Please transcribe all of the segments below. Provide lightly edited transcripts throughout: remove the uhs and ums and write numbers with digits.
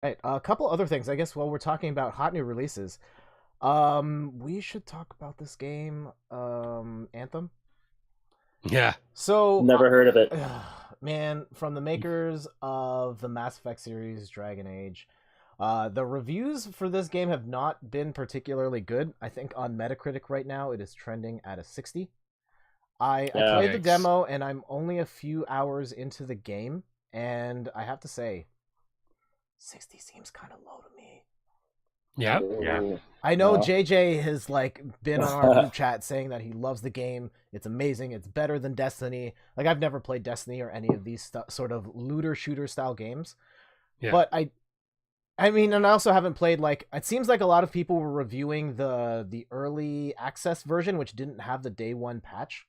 Right. A couple other things, I guess. While we're talking about hot new releases, we should talk about this game, Anthem. Yeah. So, Never heard of it. man, from the makers of the Mass Effect series, Dragon Age, the reviews for this game have not been particularly good. I think on Metacritic right now it is trending at a 60. I Yeah. played the Yikes. demo and I'm only a few hours into the game, and I have to say, 60 seems kind of low to me. Yeah. Yeah. I know Wow. JJ has like been on our group chat saying that he loves the game. It's amazing. It's better than Destiny. Like I've never played Destiny or any of these sort of looter shooter style games. Yeah. But I mean, and I also haven't played like it seems like a lot of people were reviewing the early access version, which didn't have the day one patch.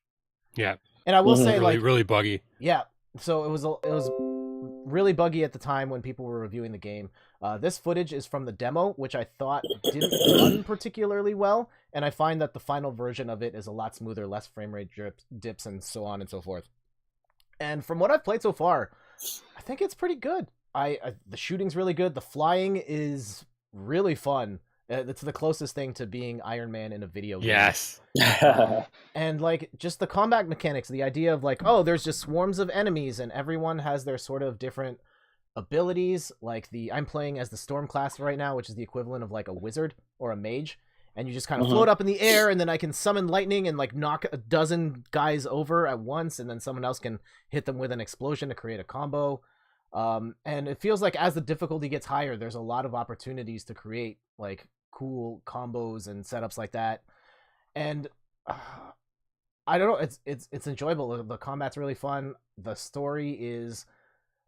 Yeah. And I will Mhm. say Really, like really buggy. yeah, so it was really buggy at the time when people were reviewing the game. This footage is from the demo, which I thought didn't run particularly well, and I find that the final version of it is a lot smoother, less frame rate dips, and so on and so forth. And from what I've played so far, I think it's pretty good. The shooting's really good. The flying is really fun. It's the closest thing to being Iron Man in a video game. Yes. And like just the combat mechanics, the idea of like, oh, there's just swarms of enemies and everyone has their sort of different abilities. Like I'm playing as the Storm class right now, which is the equivalent of like a wizard or a mage, and you just kind of float up in the air, and then I can summon lightning and like knock a dozen guys over at once, and then someone else can hit them with an explosion to create a combo. And it feels like as the difficulty gets higher, there's a lot of opportunities to create like cool combos and setups like that. And I don't know, it's enjoyable. The combat's really fun. The story is,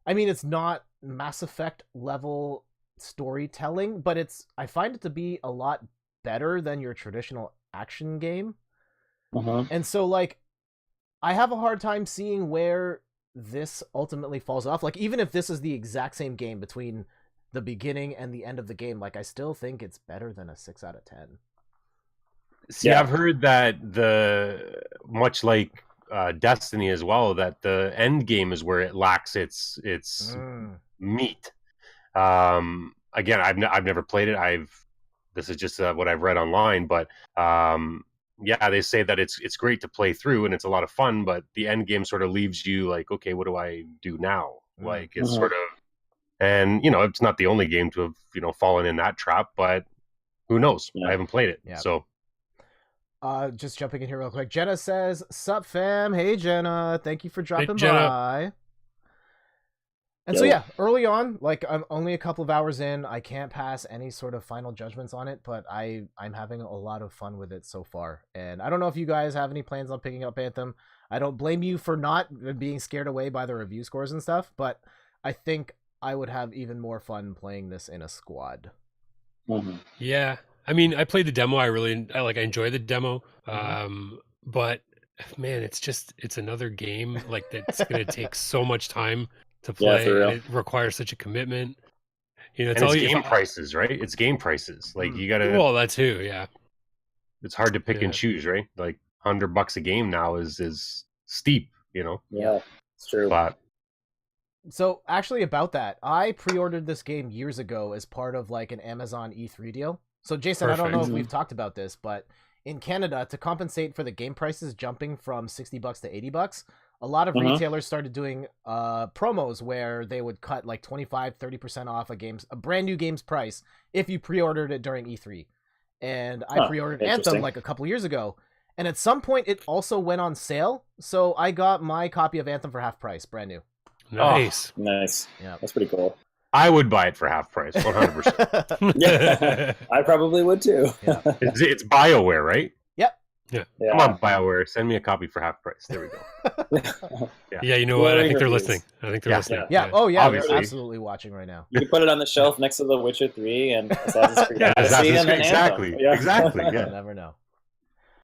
I mean, it's not Mass Effect level storytelling, but I find it to be a lot better than your traditional action game. And so like I have a hard time seeing where this ultimately falls off. Like even if this is the exact same game between the beginning and the end of the game, like I still think it's better than a 6 out of 10. See, Yeah. I've heard that much like Destiny as well, that the end game is where it lacks its meat. Again, I've never played it. This is just what I've read online, but yeah, they say that it's great to play through and it's a lot of fun, but the end game sort of leaves you like, okay, what do I do now? Like it's sort of, and it's not the only game to have fallen in that trap, but who knows? Yeah. I haven't played it, Yeah. so. Just jumping in here real quick. Jenna says, "Sup, fam? Hey, Jenna. Thank you for dropping Jenna. by." And so yeah, early on, like I'm only a couple of hours in. I can't pass any sort of final judgments on it, but I'm having a lot of fun with it so far. And I don't know if you guys have any plans on picking up Anthem. I don't blame you for not being scared away by the review scores and stuff, but I think I would have even more fun playing this in a squad. Yeah, I mean, I played the demo. I enjoy the demo. But man, it's another game like that's going to take so much time to play. Yeah, for real. And it requires such a commitment. It's game prices, right? It's game prices. Like you gotta. Well, that too. Yeah. It's hard to pick and choose, right? Like $100 a game now is steep, Yeah, it's true. But so actually about that, I pre-ordered this game years ago as part of like an Amazon E3 deal. So Jason, I don't know if we've talked about this, but in Canada, to compensate for the game prices jumping from $60 to $80, a lot of retailers started doing promos where they would cut like 25-30% off a brand new game's price if you pre-ordered it during E3. And I pre-ordered Anthem like a couple years ago. And at some point, it also went on sale. So I got my copy of Anthem for half price, brand new. Nice. Nice. Yeah. That's pretty cool. I would buy it for half price, 100%. Yeah, I probably would too. Yeah. It's BioWare, right? Yep. Yeah. Come on, BioWare, send me a copy for half price. There we go. Yeah, you know what? I think they're listening. Listening. Yeah. Oh, yeah. Obviously. They're absolutely watching right now. You can put it on the shelf next to The Witcher 3 and Assassin's Creed. Yeah, Odyssey and then exactly. Anthem. Yeah. Exactly. You Yeah. never know.